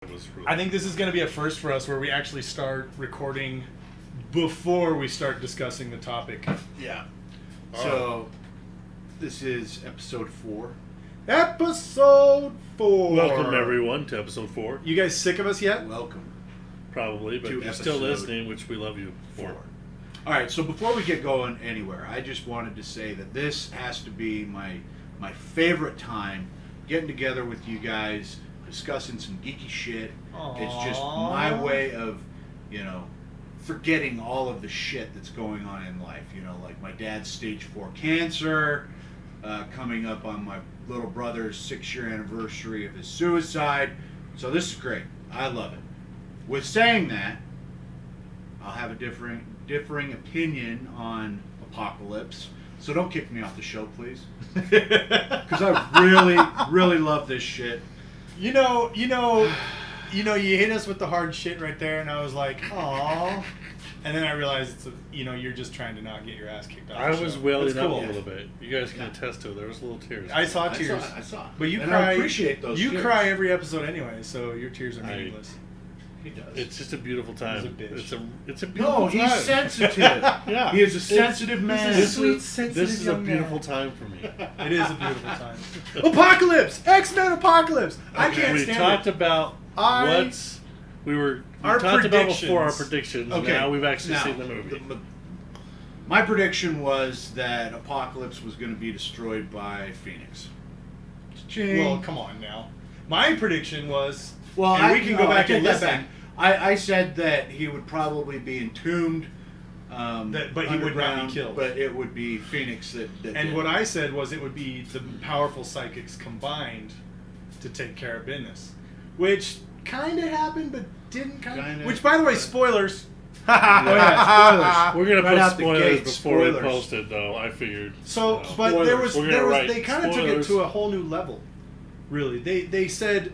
I think this is going to be a first for us where we actually start recording before we start discussing the topic. Yeah. So, this is episode 4. Episode 4. Welcome, everyone, to episode 4. You guys sick of us yet? Welcome. Probably, but To you're still episode listening, which we love you for. Alright, so before we get going anywhere, I just wanted to say that this has to be my favorite time getting together with you guys, discussing some geeky shit. Aww. It's just my way of, forgetting all of the shit that's going on in life. Like my dad's stage 4 cancer, coming up on my little brother's 6-year anniversary of his suicide. So this is great. I love it. With saying that, I'll have a differing opinion on Apocalypse. So don't kick me off the show, please. Because I really love this shit. You hit us with the hard shit right there, and I was like, "Aww," and then I realized you're just trying to not get your ass kicked off. I was wailing up cool. a little bit. You guys can attest to it. There was little tears. I saw tears. I saw. But you and cry. I appreciate those. You tears. cry every episode anyway, so your tears are meaningless. He does. It's just a beautiful time. He's a bitch. It's a beautiful time. He's sensitive. Yeah. He is a sensitive man. This sensitive is a young beautiful man. time for me. It is a beautiful time. Apocalypse! X-Men Apocalypse! I can't We stand talked it. about we Our talked about predictions. before our predictions. Okay. Now we've actually Now, seen the movie. My prediction was that Apocalypse was going to be destroyed by Phoenix. Well, come on now. My prediction was... Well, and we can go back and listen. I said that he would probably be entombed, but he would not be killed. But it would be Phoenix that And did. what I said was it would be the powerful psychics combined to take care of business. Which kind of happened, but didn't kind of... Which, by the way, spoilers. Oh, yeah, spoilers. We're gonna Right out put the spoilers gate, before we spoilers. post it, though. I figured. So, No. but there was We're gonna write they kind of took it spoilers. to a whole new level. Really, they said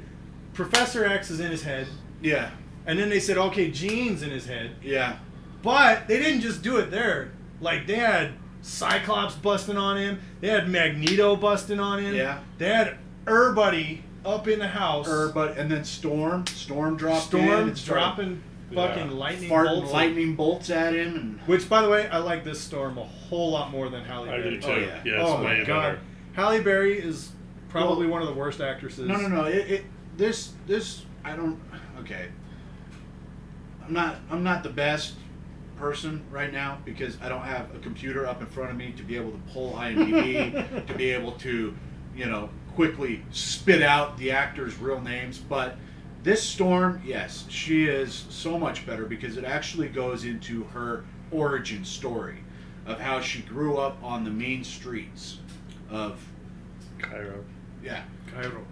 Professor X is in his head, Yeah, and then they said okay, Jean's in his head, yeah. but they didn't just do it there. Like they had Cyclops busting on him, they had Magneto busting on him, Yeah. they had everybody up in the house, And then Storm dropped in. Storm and started dropping fucking Yeah. lightning farting bolts. lightning bolts at him, and Which, by the way, I like this Storm a whole lot more than Halle I Berry. do too. Oh, yeah. Yeah, it's Oh way my god, better. Halle Berry is probably one of the worst actresses. no. This I don't. Okay. I'm not the best person right now because I don't have a computer up in front of me to be able to pull IMDb to be able to, quickly spit out the actors' real names. But this Storm, yes, she is so much better because it actually goes into her origin story of how she grew up on the mean streets of Cairo. yeah. Cairo.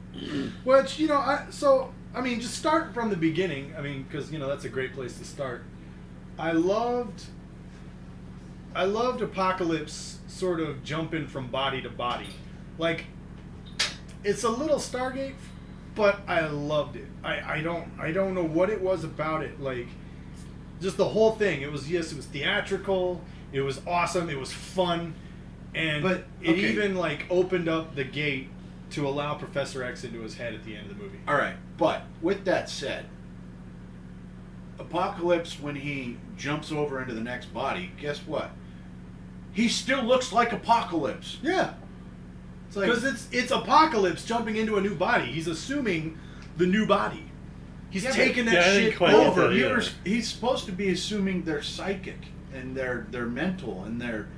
Which, just start from the beginning. I mean, because, that's a great place to start. I loved Apocalypse sort of jumping from body to body. Like, it's a little Stargate, but I loved it. I don't know what it was about it. Like, just the whole thing. It was theatrical. It was awesome. It was fun. And it even, opened up the gate to allow Professor X into his head at the end of the movie. All right, but with that said, Apocalypse, when he jumps over into the next body, guess what? He still looks like Apocalypse. Yeah. Because it's Apocalypse jumping into a new body. He's assuming the new body. He's taking that I didn't shit quite over. get that, yeah. He's supposed to be assuming their psychic and their mental and their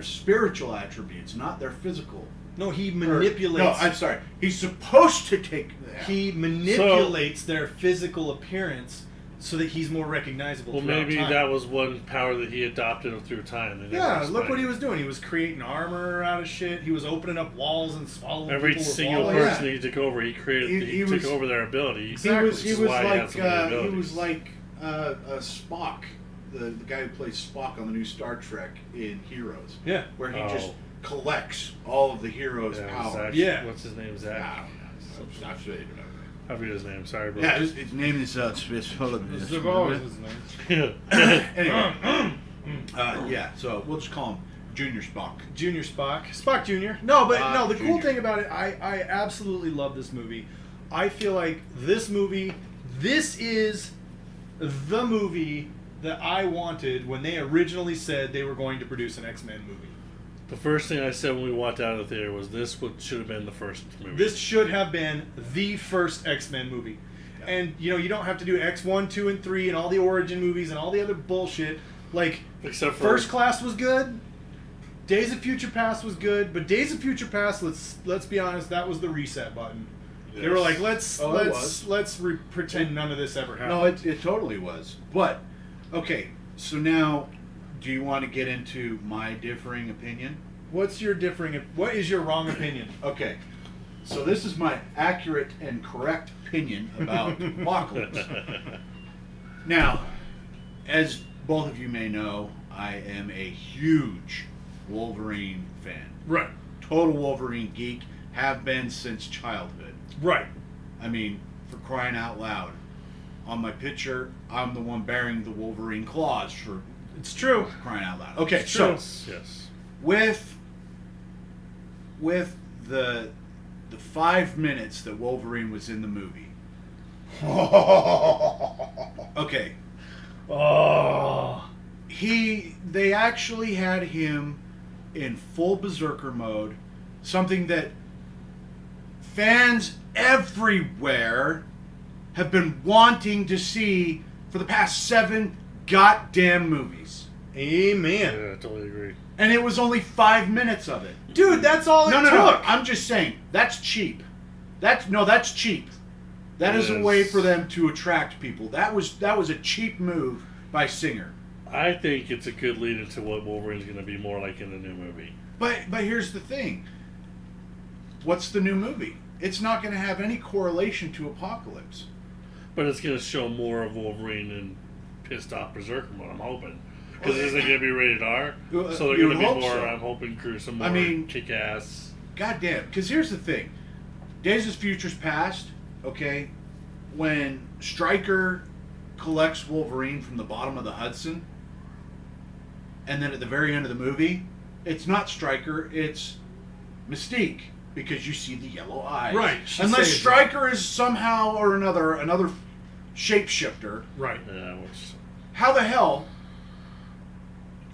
spiritual attributes, not their physical. No, he manipulates. No, I'm sorry. He's supposed to take that. He manipulates their physical appearance so that he's more recognizable. Well, throughout maybe time. that was one power that he adopted through time. They never Yeah, look explained. what he was doing. He was creating armor out of shit. He was opening up walls and swallowing Every people with single walls. person that he took over, he created. He took over their ability. Exactly. He was like Spock, the guy who plays Spock on the new Star Trek in Heroes. Yeah. Where he just collects all of the heroes' powers. Zach, Yeah. What's his name? Zach. Not sure. I forget his name. Sorry, bro. Yeah, his name is Anyway, yeah. So we'll just call him Junior Spock. Junior Spock. Spock Junior. No, but the cool Junior. thing about it, I absolutely love this movie. I feel like this is the movie that I wanted when they originally said they were going to produce an X-Men movie. The first thing I said when we walked out of the theater was should have been the first movie. This should have been the first X-Men movie. Yeah. And, you don't have to do X1, 2, and 3 and all the origin movies and all the other bullshit. Like, except for First Class was good. Days of Future Past was good. But Days of Future Past, let's be honest, that was the reset button. Yes. They were like, let's pretend none of this ever happened. No, it totally was. But, okay, so now, do you want to get into my differing opinion? What is your wrong opinion? Okay, so this is my accurate and correct opinion about Apocalypse. Now, as both of you may know, I am a huge Wolverine fan. Right. Total Wolverine geek, have been since childhood. Right. I mean, for crying out loud. On my picture, I'm the one bearing the Wolverine claws for... It's true. Crying out loud. Okay, it's so... True. Yes. With the 5 minutes that Wolverine was in the movie... Okay. Oh. They actually had him in full berserker mode, something that fans everywhere have been wanting to see for the past 7 goddamn movies. Amen. Yeah, I totally agree. And it was only 5 minutes of it. Dude, that's all it took. No. I'm just saying, that's cheap. That's cheap. That is a way for them to attract people. That was a cheap move by Singer. I think it's a good lead into what Wolverine's going to be more like in the new movie. But here's the thing. What's the new movie? It's not going to have any correlation to Apocalypse. But it's going to show more of Wolverine and pissed off Berserker mode, I'm hoping. Because isn't it going to be rated R? So they're going to be more, so. I'm hoping, gruesome, more kick-ass. Goddamn. Because here's the thing. Days of Future's Past, okay, when Stryker collects Wolverine from the bottom of the Hudson, and then at the very end of the movie, it's not Stryker, it's Mystique, because you see the yellow eyes. Right. Unless Stryker is somehow or another shapeshifter. Right. Yeah, how the hell...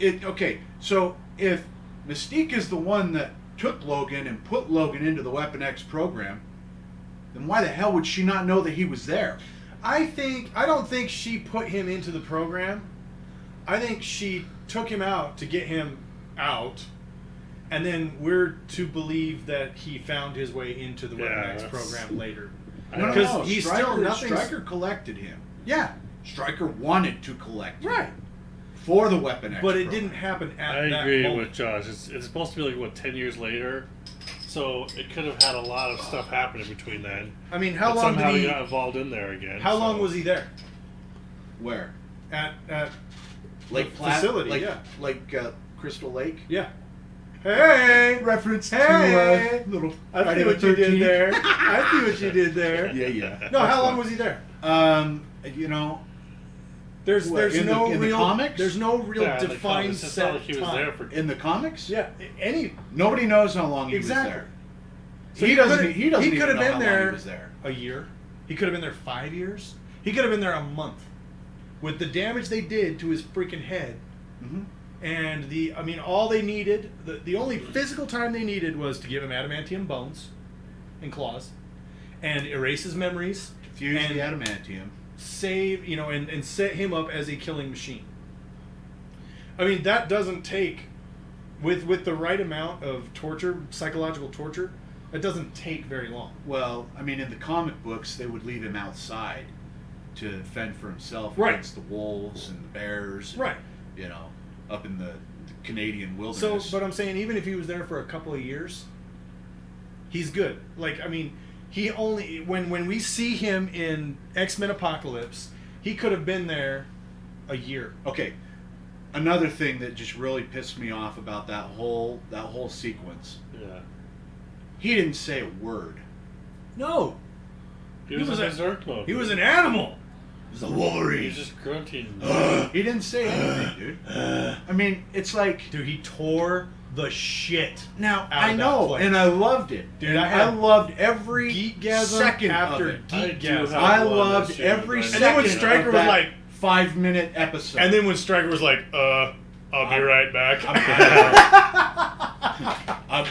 Okay, so if Mystique is the one that took Logan and put Logan into the Weapon X program, then why the hell would she not know that he was there? I don't think she put him into the program. I think she took him out to get him out, and then we're to believe that he found his way into the Weapon X program later. No, he's Stryker collected him. Yeah. Stryker wanted to collect him. Right. For the Weapon X But it program. didn't happen at that moment. I agree with Josh. It's supposed to be like, 10 years later? So it could have had a lot of stuff happening between then. I mean, how long somehow did he got involved in there again. How long was he there? Where? At Lake the facility, Like Crystal Lake? Yeah. Hey! Reference to little I see what you did there. I see what you did there. Yeah. No, how long was he there? There's no real comics? There's no real defined set like he was time. there for In the comics? Yeah, Nobody knows how long he was there. So he doesn't even know been how long he was there. A year. He could have been there 5 years. He could have been there a month. With the damage they did to his freaking head, and all they needed, the only physical time they needed was to give him adamantium bones and claws, and erase his memories, fuse the adamantium, save, and set him up as a killing machine. I mean, that doesn't take, with the right amount of torture, psychological torture, it doesn't take very long. Well, I mean, in the comic books, they would leave him outside to fend for himself against the wolves and the bears. Right. Up in the Canadian wilderness. So, but I'm saying, even if he was there for a couple of years, he's good. He only, when we see him in X-Men Apocalypse, he could have been there a year. Okay. Another thing that just really pissed me off about that whole sequence. Yeah. He didn't say a word. No. He was in berserk mode. He was an animal. He was a Wolverine. He was just grunting. He didn't say anything, dude. I mean, it's like... Dude, he tore the shit. Now out I of know, that place. and I loved it, Dude. And I had loved every geekgasm second after of it. geekgasm. I loved every And second. then when Stryker of was that like 5-minute episode, And then when Stryker was like, I'll be right back.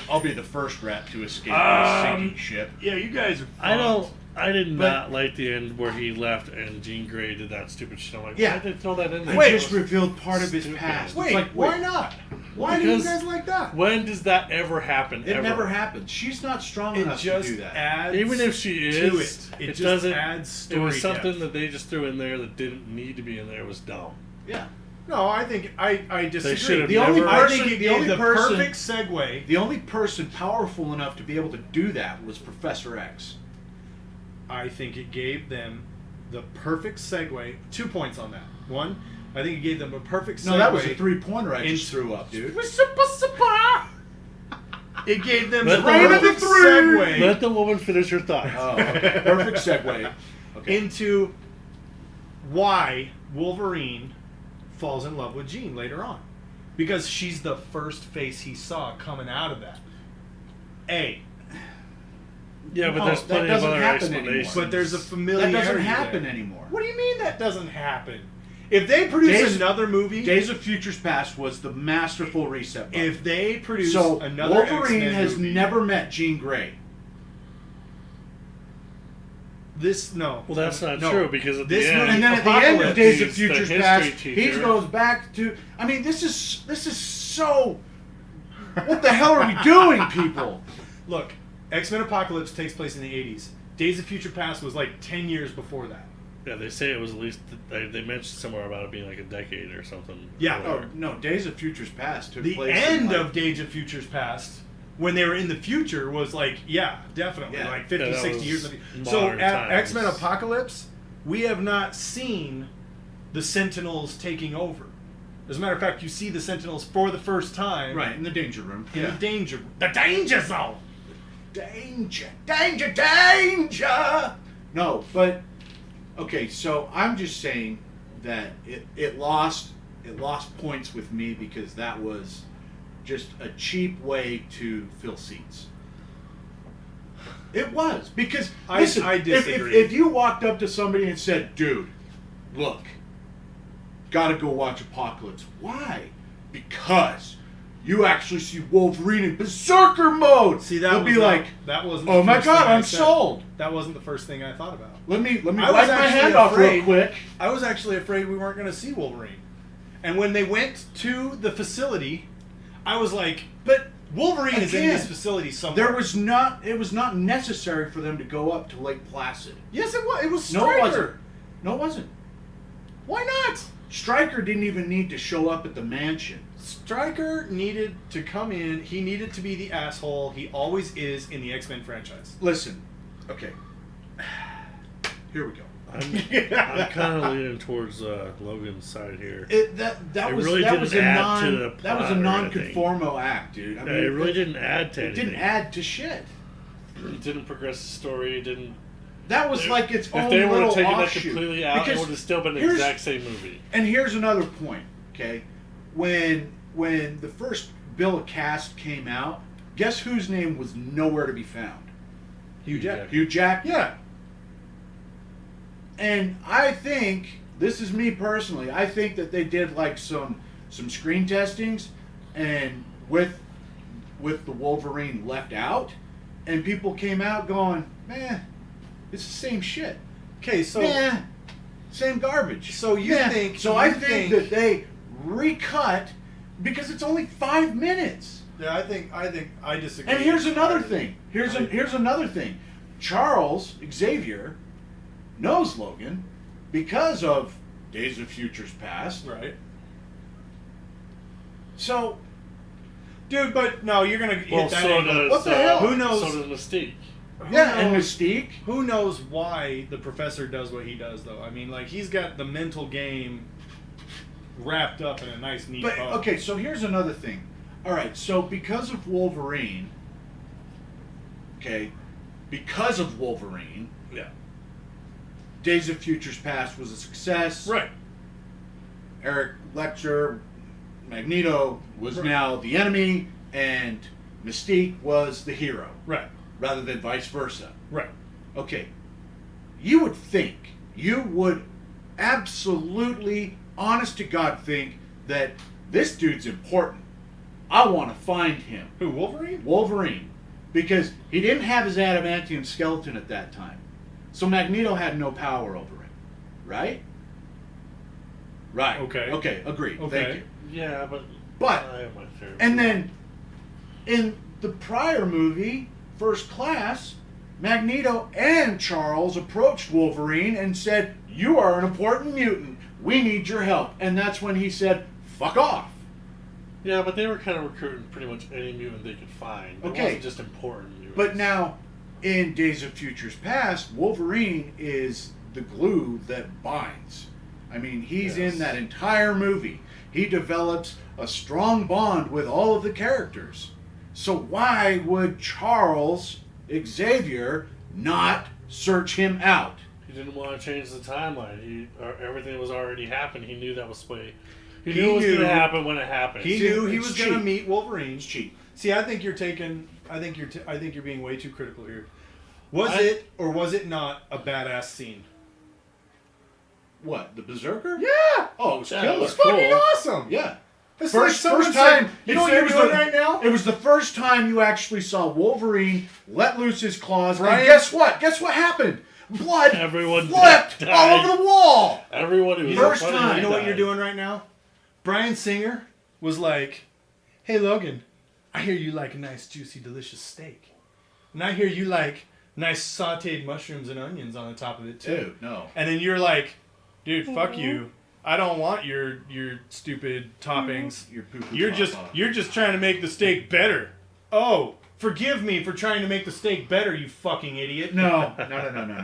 I'll be the first rat to escape this sinking ship. Yeah, you guys are I did not like the end where he left and Jean Grey did that stupid shit. I'm like, Yeah. why did they throw that in there? They just revealed part of his Stupid. past. Wait, It's like, why not? Why do you Because guys like that? When does that ever happen? It ever? never happened. She's not strong It enough to just do that. adds Even if she to is, it. It just doesn't. adds story It was something depth. that they just threw in there that didn't need to be in there. It was dumb. Yeah. No, I think I disagree. should have The only never- I person, think it the gave only the person, perfect segue. the only person powerful enough to be able to do that was Professor X. I think it gave them the perfect segue. 2 points on that. One, I think it gave them a perfect segue. No, that was a 3-pointer I just into- threw up, dude. It gave them Let the the woman- perfect segue Let the woman finish her thought. Oh, okay. Perfect segue. Okay. into why Wolverine falls in love with Jean later on. Because she's the first face he saw coming out of that. Yeah, but No, there's that plenty of doesn't other happen explanations. anymore. But there's a That familiarity doesn't happen there. anymore. What do you mean that doesn't happen? If they produce another movie, Days of Futures Past was the masterful reset button. if they produce So another Wolverine X-Men has movie, never met Jean Grey. no. Well, that's not no. true because at This the end, movie- And then at the end of Apocalypse, Days of he's the Futures history Past, he teacher. goes back to. I mean, this is so. What the hell are we doing, people? Look, X-Men Apocalypse takes place in the 80s. Days of Future Past was like 10 years before that. yeah, they say it was at least they mentioned somewhere about it being like a decade or something. Yeah. Or Oh whatever. no, Days of Futures Past took The place. end in, like, of Days of Futures Past, when they were in the future, was like, yeah, definitely, Yeah. like 50, Yeah, that 60 was years. So modern at times. X-Men Apocalypse, we have not seen the Sentinels taking over. As a matter of fact, you see the Sentinels for the first time right in the danger room. in the danger zone. Danger! No, but okay. So I'm just saying that it lost points with me because that was just a cheap way to fill seats. It was because listen, I disagree. If you walked up to somebody and said, "Dude, look, gotta go watch Apocalypse," why? Because you actually see Wolverine in Berserker mode. See, that they'll was be not- like, that wasn't. "Oh the my first God, thing I I'm said. sold." That wasn't the first thing I thought about. Let me I was wipe my actually hand off real afraid- quick. I was actually afraid we weren't going to see Wolverine. And when they went to the facility, I was like, but Wolverine is in Again, this facility somewhere. It was not necessary for them to go up to Lake Placid. Yes, it was. It was No, Stryker. it wasn't. No, it wasn't. Why not? Stryker didn't even need to show up at the mansion. Stryker needed to come in. He needed to be the asshole. He always is in the X-Men franchise. Listen, okay. Here we go. I'm kind of leaning towards Logan's side here. That It was really that was a didn't add to the that was a plot or non-conformo act, dude. I Yeah, it really didn't add to It anything. didn't add to shit. It didn't progress the story. It didn't. That was like its own If they would little have taken that offshoot. completely out, it Because would have still been the here's- exact same movie. And here's another point, okay? When the first bill of cast came out, guess whose name was nowhere to be found? Hugh Jackman. Hugh Jackman. Yeah. And I think, this is me personally, I think that they did like some screen testings and with the Wolverine left out, and people came out going, man, it's the same shit. Okay, so Yeah, same garbage. So you Yeah. think- So you I think think- that they recut because it's only 5 minutes. yeah, I disagree. And here's another entirely. thing. Here's another thing. Charles Xavier knows Logan because of Days of Futures Past. Right. So Dude, but no, you're gonna hit Well, that so angle. does What the hell? Who knows? So does Mystique. Who yeah, and knows- Mystique. Who knows why the professor does what he does, though? I mean, like, he's got the mental game wrapped up in a nice, neat But bow. okay, so here's another thing. All right, so because of Wolverine, Yeah. Days of Futures Past was a success. Right. Eric Lecter, Magneto was Right. now the enemy. and Mystique was the hero. Right. Rather than vice versa. Right. Okay. You would absolutely, honest to God, think that this dude's important. I want to find him. Who, Wolverine? Wolverine. Because he didn't have his adamantium skeleton at that time. So Magneto had no power over him. Right? Right. Okay, agreed. Okay. Thank you. Yeah, But, I have my favorite. and then, in the prior movie, First Class, Magneto and Charles approached Wolverine and said, "You are an important mutant. We need your help." And that's when he said, "Fuck off." Yeah, but they were kind of recruiting pretty much any mutant they could find. It wasn't just important mutants. But now, in Days of Futures Past, Wolverine is the glue that binds. I mean, he's in that entire movie. He develops a strong bond with all of the characters. So why would Charles Xavier not search him out? He didn't want to change the timeline. Everything was already happened. He knew that was way. He knew it was going to happen when it happened. He knew he was going to meet Wolverine. It's cheap. See, I think you're taking. I think you're being way too critical here. Was it or was it not a badass scene? What, the Berserker? Yeah. Oh, it was Yeah, killer. it was Fucking cool. awesome. Yeah. It's First like someone time. said, you know what you're doing right now? It was the first time you actually saw Wolverine let loose his claws. Brian, and guess what? Guess what happened? Blood Everyone flipped died. all over the wall. Everyone who was First funny time. You know what died. you're doing right now? Brian Singer was like, "Hey Logan, I hear you like a nice, juicy, delicious steak, and I hear you like nice sautéed mushrooms and onions on the top of it too." Dude, no. And then you're like, "Dude, fuck you. I don't want your stupid toppings. Your poo-poo You're pop-pop. just trying to make the steak better. Oh, forgive me for trying to make the steak better, you fucking idiot." No.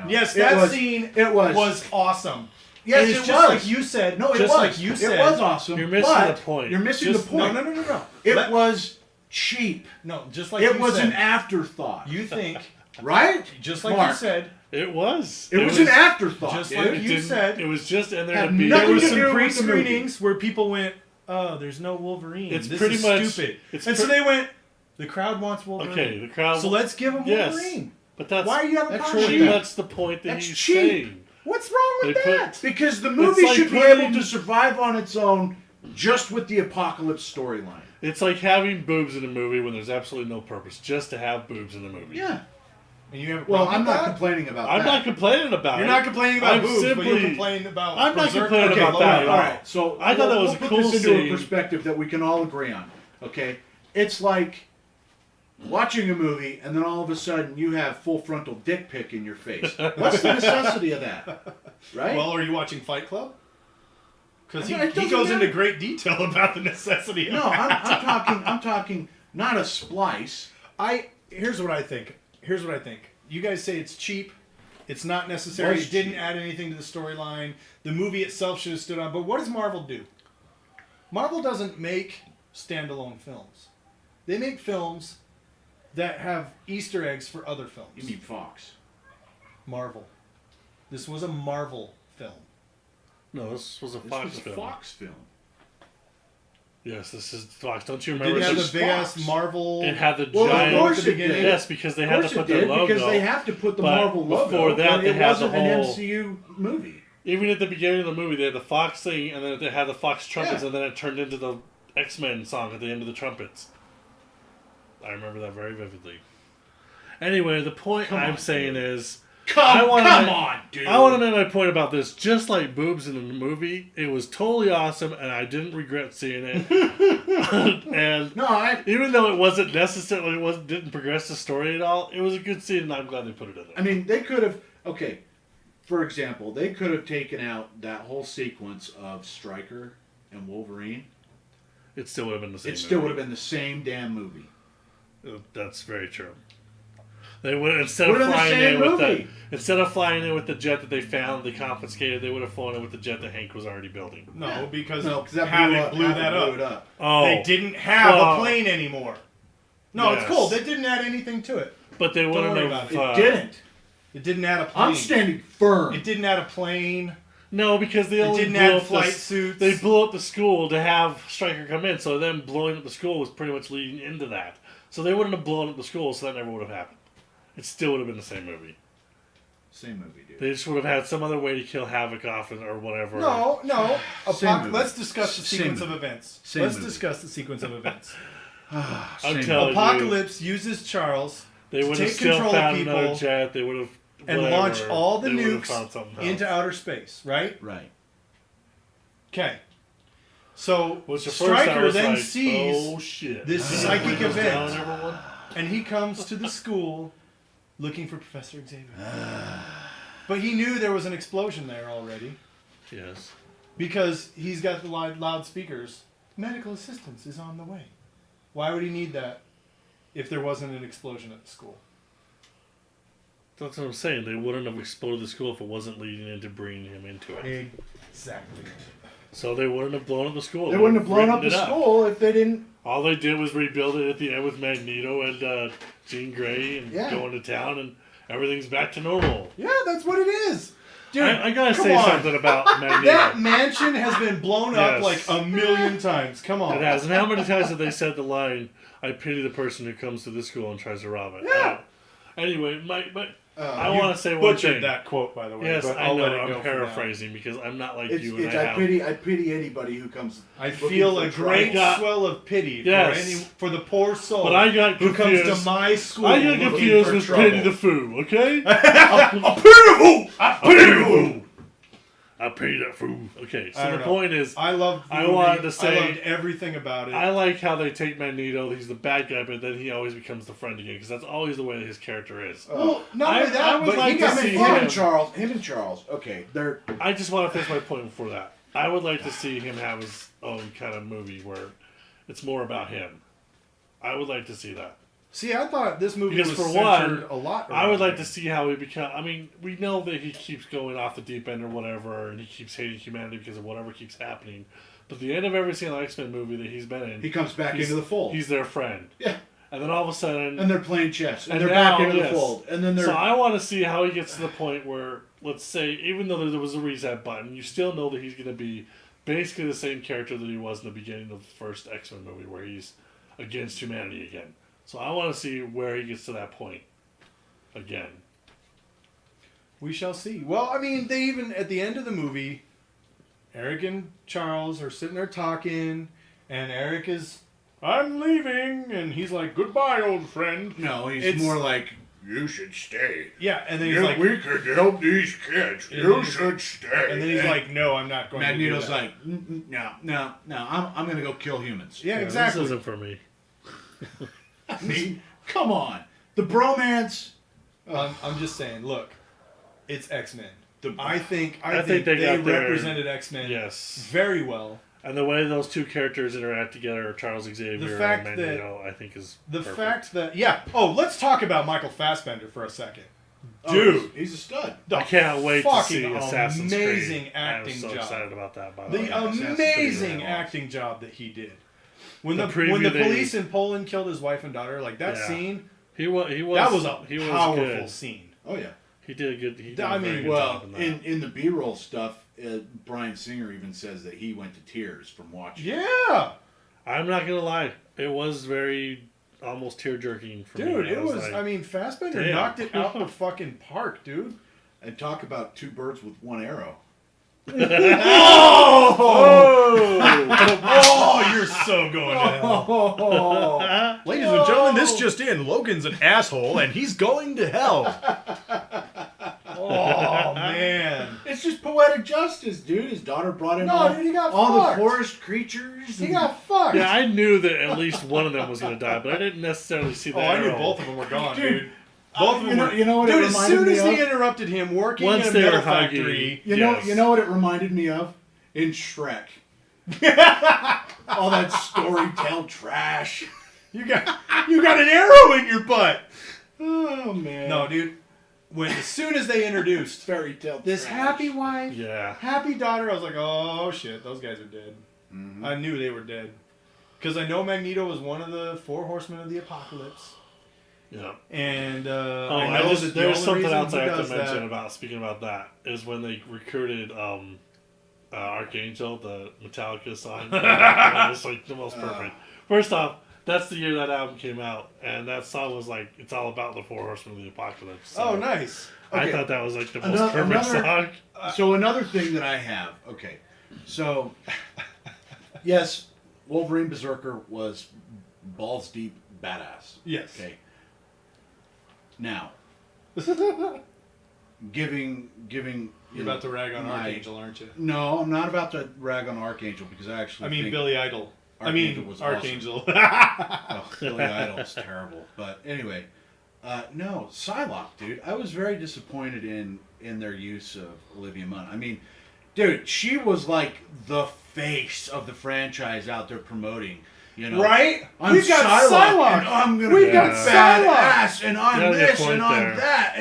Yes, It that was- scene it was awesome. Yes, And it's it just was. like you said. No, it just was. like you said. It was awesome. You're missing but the point. You're missing Just, the point. No. It was cheap. No, just like It you was said. an afterthought. You think, right? just like Mark, you said, It was. It was an afterthought, just dude. like It you didn't- said. It was just in there Had to be. nothing There was to some do with the pre-screenings where people went, "Oh, there's no Wolverine. It's this pretty is much- stupid." it's And so they went, "The crowd wants Wolverine." Okay, the crowd. So let's give them Yes. Wolverine. But that's Why are you having a that's problem pretty with that? much the point that That's he's cheap. saying. What's wrong with They put- that? Because the movie like should be putting- able to survive on its own just with the apocalypse storyline. It's like having boobs in a movie when there's absolutely no purpose, just to have boobs in the movie. Yeah. And you have a Well, problem I'm with not that? complaining about I'm that. not complaining about You're it. not complaining about I'm boobs, but you're simply- complaining about. I'm not Berserk complaining and about Logan. that at all. All right, so I thought that was we'll a put cool this into scene. a perspective that we can all agree on. Okay, it's like watching a movie and then all of a sudden you have full frontal dick pic in your face. What's the necessity of that? Right? Well, are you watching Fight Club? Because I mean, he it doesn't goes matter. into great detail about the necessity of no, that. I'm talking not a splice. Here's what I think. You guys say it's cheap. It's not necessary. Was It didn't cheap. add anything to the storyline. The movie itself should have stood on. But what does Marvel do? Marvel doesn't make standalone films. They make films that have Easter eggs for other films. You mean Fox? Marvel. This was a Marvel film. No, this was a This Fox was a film. Fox film. Yes, this is Fox. Don't you Did remember? it have this the is big ass Fox. Marvel? It had the Well, giant. of course the it beginning. did. Yes, because they Of had course to put it their did, logo. because they have to put the But Marvel logo. before that, but they it had the wasn't an whole- MCU movie. Even at the beginning of the movie, they had the Fox thing, and then they had the Fox trumpets, Yeah. and then it turned into the X-Men song at the end of the trumpets. I remember that very vividly. Anyway, the point Come I'm on, saying dude. is... Come wanna on, make- dude. I want to make my point about this. Just like boobs in the movie, it was totally awesome, and I didn't regret seeing it. And No, even though it wasn't necessarily didn't progress the story at all, it was a good scene, and I'm glad they put it in there. I mean, they could have. Okay, for example, they could have taken out that whole sequence of Stryker and Wolverine. It still would have been the same. It still would have been the same damn movie. That's very true. They would instead Would've of been the flying same in with movie. instead of flying in with the jet that they found, they confiscated. They would have flown in with the jet that Hank was already building. No, because that Havoc blew that blew up. it up. Oh, They didn't have Well, a plane anymore. No, yes. it's cool. They didn't add anything to it. but they wouldn't worry have. about It didn't. It didn't add a plane. I'm standing firm. It didn't add a plane. No, because they only didn't blew have up flight suits. They blew up the school to have Stryker come in, so them blowing up the school was pretty much leading into that. So they wouldn't have blown up the school, so that never would have happened. It still would have been the same movie. Same movie, dude. They just would have had some other way to kill Havoc off or whatever. No. Let's discuss the Same sequence movie. of events. Same Let's movie. discuss the sequence of events. I'm telling Apocalypse uses Charles they to would have take still control found of another people jet. They would have and whatever. launch all the They would have found nukes something else. into outer space, right? Right. Okay. So Which at first I Stryker was then like, sees oh shit, this psychic Goes down, event, everyone. and he comes to the school looking for Professor Xavier. But he knew there was an explosion there already Yes. because he's got the loudspeakers. Medical assistance is on the way. Why would he need that if there wasn't an explosion at the school? That's what I'm saying. They wouldn't have exploded the school if it wasn't leading into bringing him into it. Exactly. So they wouldn't have blown up the school. They wouldn't have blown up the written it school if they didn't. All they did was rebuild it at the end with Magneto and Jean Grey and Yeah. going to town, and everything's back to normal. Yeah, that's what it is. Dude, I gotta come say on. something about Magneto. That mansion has been blown up Yes. like a million times. Come on. It has. And how many times have they said the line, I pity the person who comes to this school and tries to rob it? Yeah. Anyway, I You want to say one butchered thing. that quote, by the way. Yes, but I I'll know. let it go I'm for now. paraphrasing because I'm not like you and It's, I I have. pity anybody who comes. I looking feel for a trouble. great got- swell of pity Yes. for the poor soul But I got who comes confused. to my school I got looking confused for with trouble. Pity the Foo, okay? I pity that fool. Okay, I so don't the know. point is, I loved the I movie. wanted to say- I loved everything about it. I like how they take Magneto. He's the bad guy, but then he always becomes the friend again because that's always the way that his character is. well, not only I that, would but like he to got see me him. Him and Charles. Okay, they're. I just want to finish my point before that. I would like to see him have his own kind of movie where it's more about him. I would like to see that. See, I thought this movie Because was for centered one, a lot. I would around like to him. see how he become. I mean, we know that he keeps going off the deep end or whatever, and he keeps hating humanity because of whatever keeps happening. But the end of every single X-Men movie that he's been in, He comes back he's- into the fold. he's their friend. Yeah. And then all of a sudden, And they're playing chess. And, And they're now, back into yes. the fold. And then they're. so I want to see how he gets to the point where, let's say, even though there was a reset button, you still know that he's going to be basically the same character that he was in the beginning of the first X-Men movie, where he's against humanity again. So I want to see where he gets to that point again. We shall see. Well, I mean, they even at the end of the movie, Eric and Charles are sitting there talking, and Eric is, "I'm leaving," and he's like, "Goodbye, old friend." no, he's It's- more like, you should stay. Yeah, and then he's Yeah, like, we could help these kids. And You then- should stay. and then he's like, "No, I'm not going." Magneto's to do that. like, no, I'm going to go kill humans. "Yeah, Yeah, exactly." This isn't for me. I mean, come on. The bromance. I'm just saying. Look, it's X-Men. The- I think they they got their- represented X-Men Yes. very well. And the way those two characters interact together, Charles Xavier fact and Magneto, I think is The perfect. fact that let's talk about Michael Fassbender for a second. Oh, Dude, he's a stud. I can't wait to see fucking Assassin's amazing Creed. acting I'm so job. excited about that, by the The way. Assassin's Creed amazing is acting job that he did. When The the preview they- police in Poland killed his wife and daughter, like that Yeah. scene, He was that was a he was powerful good. scene. Oh, yeah. He did a good. He did I a very mean, good Well, job in that. in the B-roll stuff, Bryan Singer even says that he went to tears from watching. Yeah, I'm not gonna lie, it was very almost tear jerking for me. dude, I it was. like, I mean, Fassbender damn. knocked it out the fucking park, dude. And talk about two birds with one arrow. Oh, you're so going to hell. Ladies and gentlemen, this just in. Logan's an asshole, and he's going to hell. Oh, man. It's just poetic justice, dude. His daughter brought in No, all, dude, he got all the fucked. forest creatures. He and- got fucked. yeah, I knew that at least one of them was gonna die, but I didn't necessarily see Oh, that. I knew arrow. both of them were gone, Dude, dude. Both of them were. you know what it Dude, as reminded soon me as they of? interrupted him working Once in a they were metal hugging. factory, Yes. You know what it reminded me of? In Shrek. All that storytell trash. you got an arrow in your butt. Oh man. No, dude. As soon as they introduced fairy tale this trash. happy wife, Yeah. happy daughter, I was like, oh shit, those guys are dead. Mhm. I knew they were dead. Because I know Magneto was one of the 4 horsemen of the apocalypse. Yeah. And I know just, that the there's only something reason else he I have does to mention that- about speaking about that is when they recruited Archangel, the Metallica song. It was like the most perfect. First off, that's the year that album came out, and that song was like, it's all about the Four Horsemen of the Apocalypse. So Oh, nice. I Okay. thought that was like the most perfect song. So another thing that I have, okay, so yes, Wolverine Berserker was balls deep badass. Yes. Okay. Now, giving You're about to rag on my- Archangel, aren't you? No, I'm not about to rag on Archangel because I actually I mean, think Billy Idol. Archangel was awesome. Archangel. Oh, Billy Idol's terrible. But anyway, no, Psylocke, dude. I was very disappointed in their use of Olivia Munn. I mean, dude, she was like the face of the franchise out there promoting. You know, Right? I'm We've got Psylocke. and I'm gonna We've be got badass, and I'm Yeah, good this, point and I'm there. that,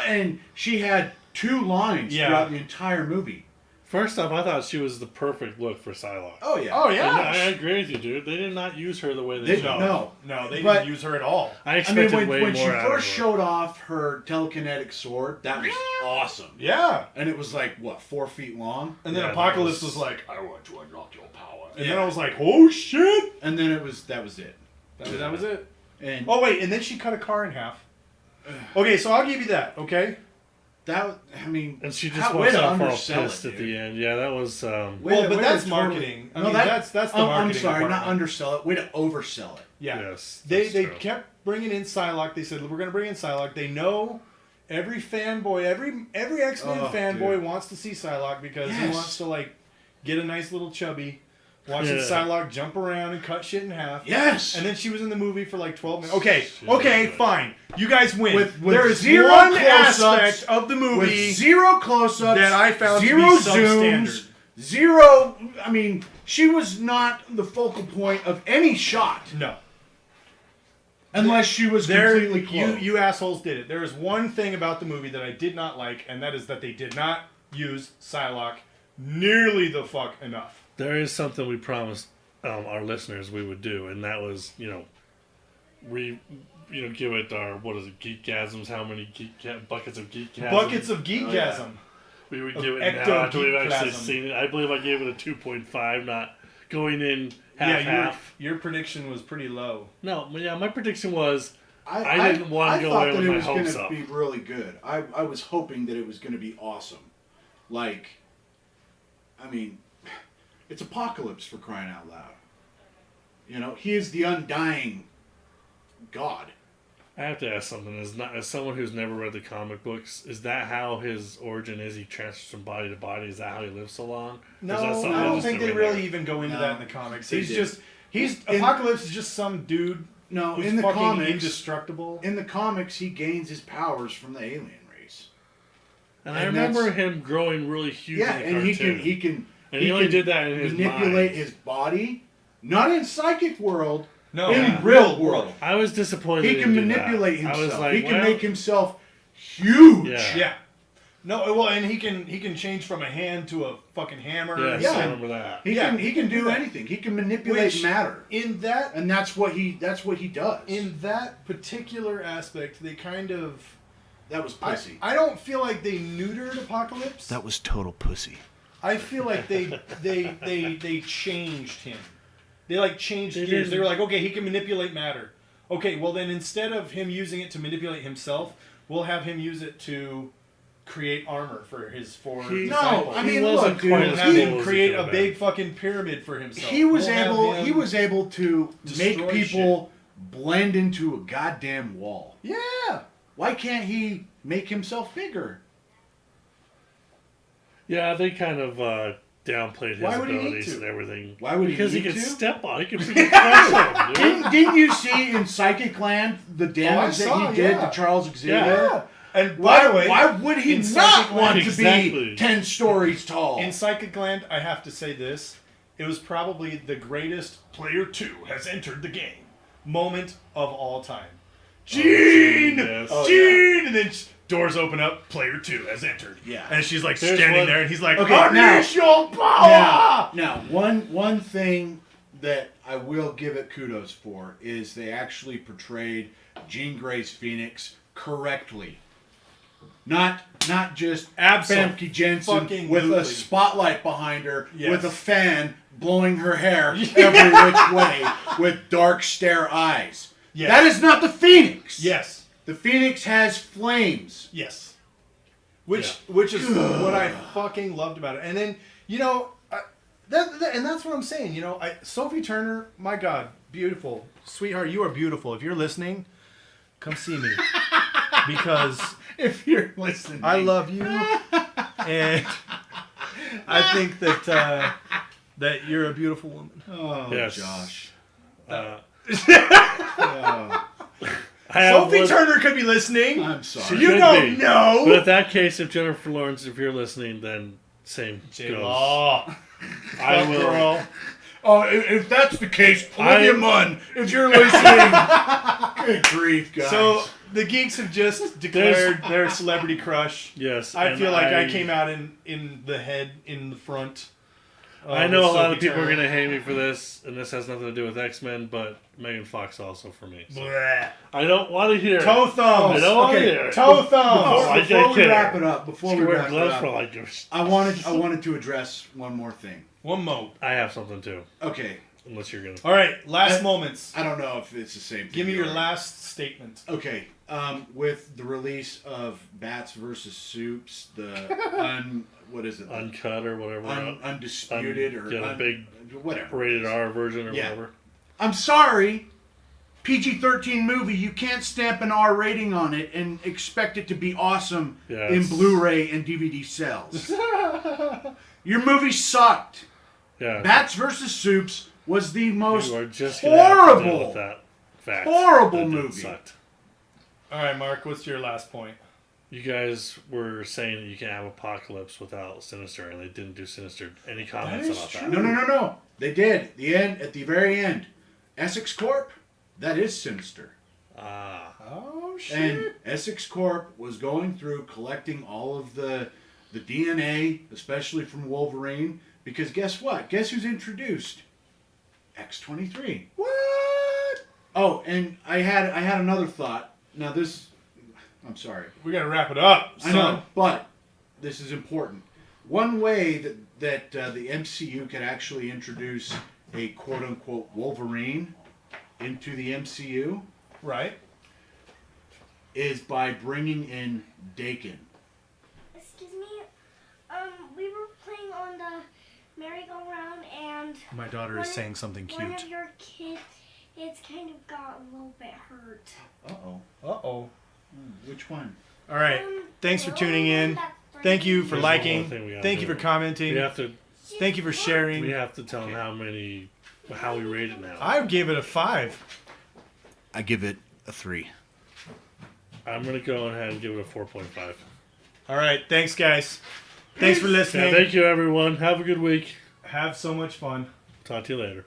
and she had 2 lines Yeah. throughout the entire movie. First off, I thought she was the perfect look for Psylocke. Oh yeah. Oh, And I yeah. agree with you, dude. They did not use her the way they They- should. no. No, they But- didn't use her at all. I I mean, expected way when she more out of first her. showed off her telekinetic sword, that was awesome. Yeah. And it was like, what, 4 feet long? And then Yeah, Apocalypse that was was- like, I want to unlock your power. And Yeah. then I was like, oh, shit. And then that was it. That was it. And Oh, wait, and then she cut a car in half. Okay, so I'll give you that, okay? that, I mean, And she just how- way walks to off all undersell pissed it, at dude. the end. Yeah, that was... Way Well, to- but way that's to totally- marketing. I No, mean, that's the I'm marketing sorry, not department. undersell it. Way to oversell it. Yeah. Yes, They that's true. kept bringing in Psylocke. They said, we're going to bring in Psylocke. They know every fanboy, every X-Men Oh, fanboy dude. wants to see Psylocke because he Yes. wants to, like, get a nice little chubby, watching Yeah. Psylocke jump around and cut shit in half. Yes. And then she was in the movie for like 12 minutes. Okay, Shit. okay, fine. You guys win. With there is zero one close-ups, aspect of the with movie 0 close-ups, that I found to zero be zooms, substandard. 0. I mean, she was not the focal point of any shot No. unless she was completely close. you assholes did it. There is one thing about the movie that I did not like, and that is that they did not use Psylocke nearly the fuck enough. There is something we promised our listeners we would do, and that was, give it our, what is it, geekgasms, how many buckets of geekgasm? Buckets of geekgasm. We would of give it now after we've actually ectogeekgasm. seen it. I believe I gave it a 2.5, not going in Yeah, half-half. your prediction was pretty low. No, yeah, my prediction was I didn't want to go thought away that with it my was hopes gonna up. be really good. I was hoping that it was going to be awesome. Like, I mean, it's Apocalypse, for crying out loud. You know, he is the undying God. I have to ask something. As someone who's never read the comic books, is that how his origin is? He transfers from body to body? Is that how he lives so long? Or No, is that something I don't just think threw they in really there? even go into No, that in the comics. they He's did. just In- Apocalypse is just some dude No, who's in the fucking comics, indestructible. in the comics, he gains his powers from the alien race. And I and remember that's- him growing really huge Yeah, in the and cartoon. he can And he only can did that in his manipulate mind. his body, not in psychic world, No, in yeah. real world. I was disappointed. He he can didn't do that. manipulate I was himself. like, He can well, make himself huge. Yeah. Yeah. No, well, and he can change from a hand to a fucking hammer. Yes, Yeah. I remember that. He Yeah, can do do that. anything. He can manipulate Which- matter, In that and that's what he does. in that particular aspect, they kind of That was pussy. I don't feel like they neutered Apocalypse. was total pussy. I feel like they changed him. They like changed They gears. They didn't- were like, okay, he can manipulate matter. Okay, well then instead of him using it to manipulate himself, we'll have him use it to create armor for his four He- disciples. I He mean, wasn't look, dude, quite We'll as have cool him as create could a have big been. fucking pyramid for himself. He was We'll have able him to make destroy people blend into a goddamn wall. Yeah. Why can't he make himself bigger? Yeah, they kind of downplayed his Why would he need abilities to? and everything. Why would he Because he need could to? step on. He could freaking crush him, dude. Didn't you see in Psychic Land the damage saw, that he did yeah. to Charles Xavier? Yeah. And by Why, the way, why would he in not Psychic want Land- to Exactly. be 10 stories tall? in Psychic Land, I have to say this. It was probably the greatest player 2 has entered the game moment of all time. Gene! yes. Oh, Gene! And then doors open up, player 2 has entered. Yeah. And she's like There's standing one- there and he's like, Okay, unleash your power! Now, one thing that I will give it kudos for is they actually portrayed Jean Grey's Phoenix correctly. Not just Absolutely. Famke Jensen Fucking with a lutely. spotlight behind her Yes. with a fan blowing her hair every which way with dark stare eyes. Yes. That is not the Phoenix. Yes. The Phoenix has flames. Yes. Which is what I fucking loved about it. And then, you know, and that's what I'm saying. You know, Sophie Turner, my God, beautiful. Sweetheart, you are beautiful. If you're listening, come see me. Because If you're listening. I love you. And I think that you're a beautiful woman. Oh, Yes. Josh. I have Sophie one- Turner could be listening. I'm sorry. You Could don't be. know. But in that case, if Jennifer Lawrence, if you're listening, then same goes. J-Law. I Fuck will. girl. Oh, if that's the case, Olivia Munn, if you're listening. Good grief, guys. So the geeks have just declared their celebrity crush. Yes. I and feel like I came out in the head, in the front. I know a with lot of Sophie people are Turner. going to hate me for this, and this has nothing to do with X-Men, but Megan Fox also for me. So. Bleh. I don't want to hear Toe it. thumbs. I don't want to okay, hear it. Toe thumbs. Oh, I before we care. wrap it up, She wear gloves for like yours. I wanted to address one more thing. One mo. I have something too, Okay, unless you're going to. All right, last moments. I don't know if it's the same thing. Give me your or- last statement. Okay, with the release of Bats versus Soups, what is it? Uncut or whatever. Undisputed or get a big whatever. rated R version or Yeah. whatever. I'm sorry, PG-13 movie. You can't stamp an R rating on it and expect it to be awesome Yeah, in it's- Blu-ray and DVD sales. Your movie sucked. Yeah. Bats versus Soups was the most You are just gonna have to deal horrible, with that fact. horrible that it movie. Sucked. All right, Mark, what's your last point? You guys were saying that you can't have Apocalypse without Sinister, and they didn't do Sinister. Any comments is about true. that? No. They did. At the very end. Essex Corp, that is Sinister. Ah. Oh, shit. And Essex Corp was going through collecting all of the DNA, especially from Wolverine, because guess what? Guess who's introduced? X-23. What? Oh, and I had another thought. Now this, I'm sorry. We got to wrap it up, I son. know, but this is important. One way that the MCU can actually introduce a quote-unquote Wolverine into the MCU Right. is by bringing in Dakin. Excuse me. We were playing on the merry-go-round, and My daughter is saying something one cute. of your kids, it's kind of got a little bit hurt. Uh-oh. Uh-oh. Which one? All right. Thanks for the tuning only one in. that's Thank you for There's one more liking. thing we gotta Thank you do. for commenting. We have to. Thank you for sharing. We have to tell them how we rate it now. I gave it a 5. I give it a 3. I'm gonna go ahead and give it a 4.5. All right. Thanks, guys. Thanks for Yeah, listening. thank you, everyone. Have a good week. Have so much fun. Talk to you later.